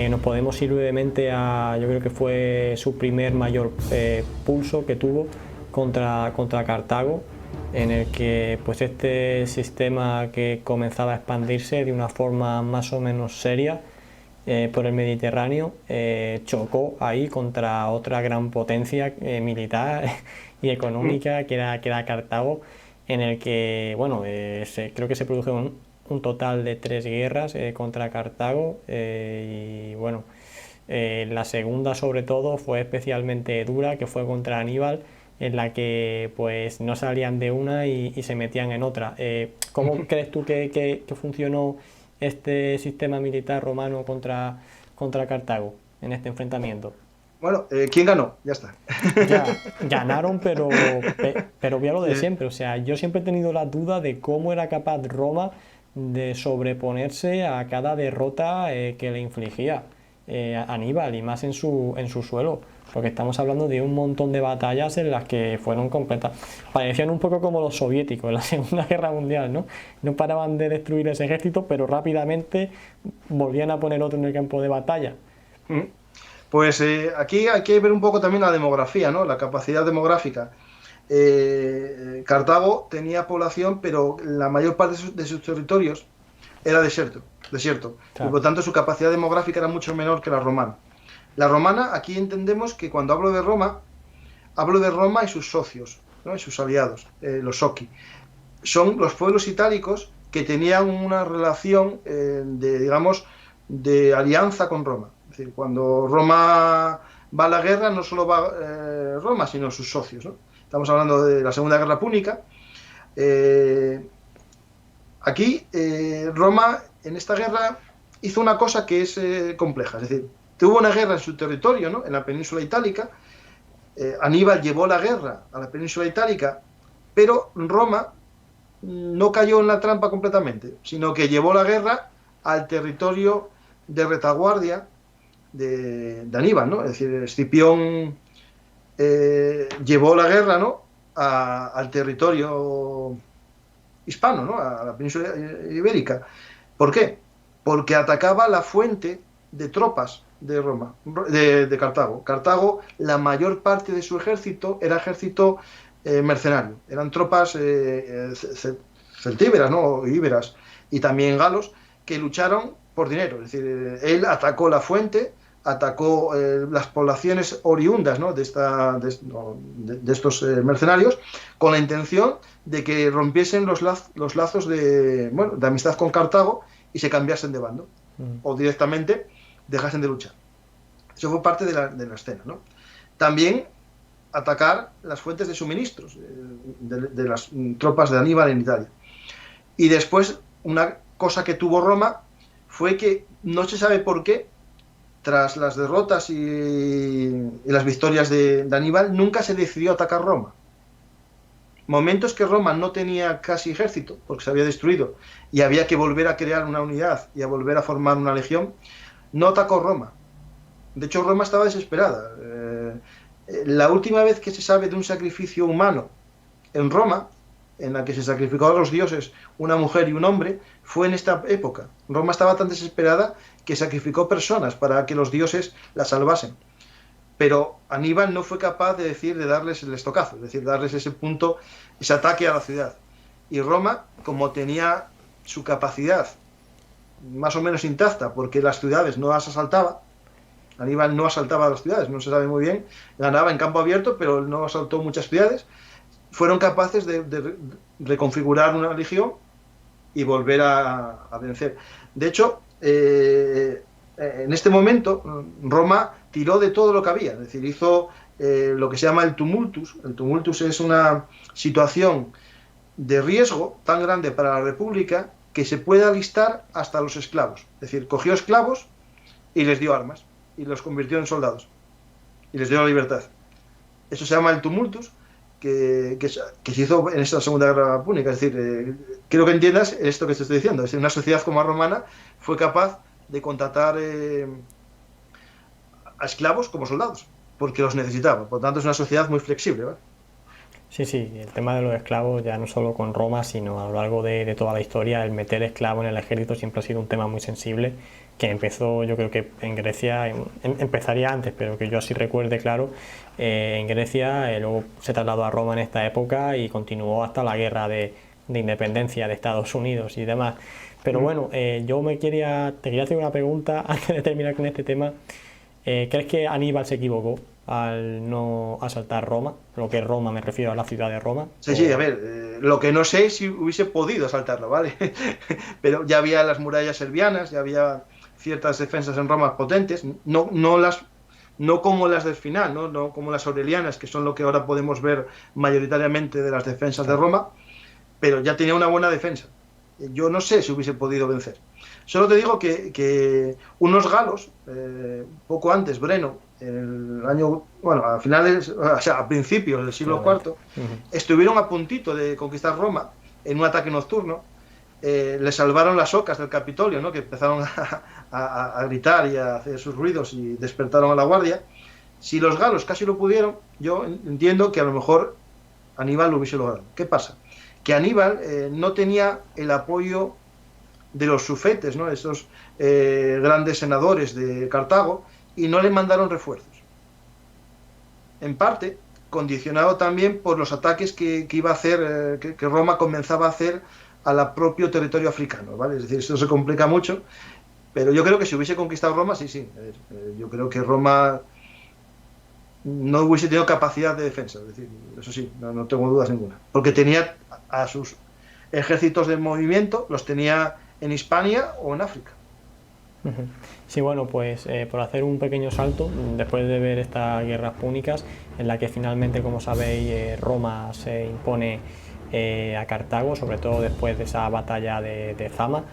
Nos podemos ir brevemente a, yo creo que fue su primer mayor pulso que tuvo contra Cartago, en el que pues este sistema que comenzaba a expandirse de una forma más o menos seria por el Mediterráneo, chocó ahí contra otra gran potencia militar y económica que era Cartago, en el que, bueno, creo que se produjeron un total de 3 guerras contra Cartago, y bueno, la segunda sobre todo fue especialmente dura, que fue contra Aníbal, en la que pues no salían de una y se metían en otra. ¿Cómo crees tú que funcionó este sistema militar romano contra Cartago en este enfrentamiento? Bueno, ¿quién ganó? Ya está. Ya, ganaron, pero vía lo de Sí. siempre. O sea, yo siempre he tenido la duda de cómo era capaz Roma de sobreponerse a cada derrota que le infligía a Aníbal, y más en su suelo. Porque estamos hablando de un montón de batallas en las que fueron completas. Parecían un poco como los soviéticos en la Segunda Guerra Mundial, ¿no? No paraban de destruir ese ejército, pero rápidamente volvían a poner otro en el campo de batalla. Mm. Pues aquí hay que ver un poco también la demografía, ¿no? La capacidad demográfica. Cartago tenía población, pero la mayor parte de sus territorios era desierto, y Claro. por tanto su capacidad demográfica era mucho menor que la romana. La romana, aquí entendemos que cuando hablo de Roma y sus socios, ¿no? Y sus aliados, los soci. Son los pueblos itálicos que tenían una relación digamos, de alianza con Roma. Es decir, cuando Roma va a la guerra, no solo va Roma, sino sus socios, ¿no? Estamos hablando de la Segunda Guerra Púnica. Eh, Aquí, Roma, en esta guerra, hizo una cosa que es compleja. Es decir, tuvo una guerra en su territorio, ¿no? En la península itálica. Aníbal llevó la guerra a la península itálica, pero Roma no cayó en la trampa completamente, sino que llevó la guerra al territorio de retaguardia de Aníbal, ¿no? Es decir, Escipión llevó la guerra, ¿no? Al territorio hispano, ¿no? A la península ibérica. ¿Por qué? Porque atacaba la fuente de tropas de Roma, de Cartago. Cartago, la mayor parte de su ejército era ejército mercenario, eran tropas celtíberas, ¿no? Íberas, y también galos, que lucharon por dinero. Es decir, él atacó la fuente, atacó las poblaciones oriundas, ¿no? de estos mercenarios, con la intención de que rompiesen los lazos bueno, de amistad con Cartago y se cambiasen de bando, Mm. o directamente dejasen de luchar. Eso fue parte de la escena, ¿no? También atacar las fuentes de suministros de las tropas de Aníbal en Italia. Y después, una cosa que tuvo Roma fue que no se sabe por qué, tras las derrotas y las victorias de Aníbal, nunca se decidió atacar Roma. Momentos que Roma no tenía casi ejército, porque se había destruido, y había que volver a crear una unidad y a volver a formar una legión, no atacó Roma. De hecho, Roma estaba desesperada. La última vez que se sabe de un sacrificio humano en Roma, en la que se sacrificó a los dioses una mujer y un hombre, fue en esta época. Roma estaba tan desesperada que sacrificó personas para que los dioses la salvasen. Pero Aníbal no fue capaz de darles el estocazo, es decir, darles ese punto, ese ataque a la ciudad. Y Roma, como tenía su capacidad más o menos intacta, porque las ciudades no las asaltaba, Aníbal no asaltaba las ciudades, no se sabe muy bien, ganaba en campo abierto, pero no asaltó muchas ciudades, fueron capaces de reconfigurar una legión y volver a vencer. De hecho, en este momento, Roma tiró de todo lo que había, es decir, hizo lo que se llama el tumultus. El tumultus es una situación de riesgo tan grande para la República que se puede alistar hasta los esclavos. Es decir, cogió esclavos y les dio armas y los convirtió en soldados y les dio la libertad. Eso se llama el tumultus, que se hizo en esta Segunda Guerra Púnica. Es decir, quiero que entiendas esto que te estoy diciendo. Es decir, una sociedad como la romana fue capaz de contratar a esclavos como soldados, porque los necesitaba. Por lo tanto, es una sociedad muy flexible, ¿vale? Sí, sí, el tema de los esclavos, ya no solo con Roma, sino a lo largo de toda la historia, el meter esclavos en el ejército siempre ha sido un tema muy sensible, que empezó, yo creo que en Grecia, empezaría antes, pero que yo así recuerde claro, en Grecia, luego se trasladó a Roma en esta época y continuó hasta la guerra de independencia de Estados Unidos y demás. Pero bueno, yo te quería hacer una pregunta antes de terminar con este tema. ¿Crees que Aníbal se equivocó al no asaltar Roma? Lo que es Roma, me refiero a la ciudad de Roma. Sí, sí, a ver, lo que no sé es si hubiese podido asaltarlo, ¿vale? Pero ya había las murallas serbianas, ya había ciertas defensas en Roma potentes, no como las del final, no como las aurelianas, que son lo que ahora podemos ver mayoritariamente de las defensas de Roma, pero ya tenía una buena defensa. Yo no sé si hubiese podido vencer. Solo te digo que unos galos, poco antes, Breno, en el año, bueno, a finales, o sea, a principios del siglo IV, estuvieron a puntito de conquistar Roma en un ataque nocturno. Le salvaron las ocas del Capitolio, ¿no? Que empezaron a gritar y a hacer sus ruidos y despertaron a la guardia. Si los galos casi lo pudieron, yo entiendo que a lo mejor Aníbal lo hubiese logrado. ¿Qué pasa? Que Aníbal no tenía el apoyo de los sufetes, ¿no? Esos grandes senadores de Cartago, y no le mandaron refuerzos. En parte, condicionado también por los ataques que iba a hacer, que Roma comenzaba a hacer al propio territorio africano, ¿vale? Es decir, esto se complica mucho, pero yo creo que si hubiese conquistado Roma, sí. Yo creo que Roma no hubiese tenido capacidad de defensa, es decir, eso sí, no tengo dudas ninguna, porque tenía a sus ejércitos de movimiento, los tenía en Hispania o en África. Sí, bueno, pues por hacer un pequeño salto, después de ver estas guerras púnicas, en la que finalmente, como sabéis, Roma se impone a Cartago, sobre todo después de esa batalla de Zama,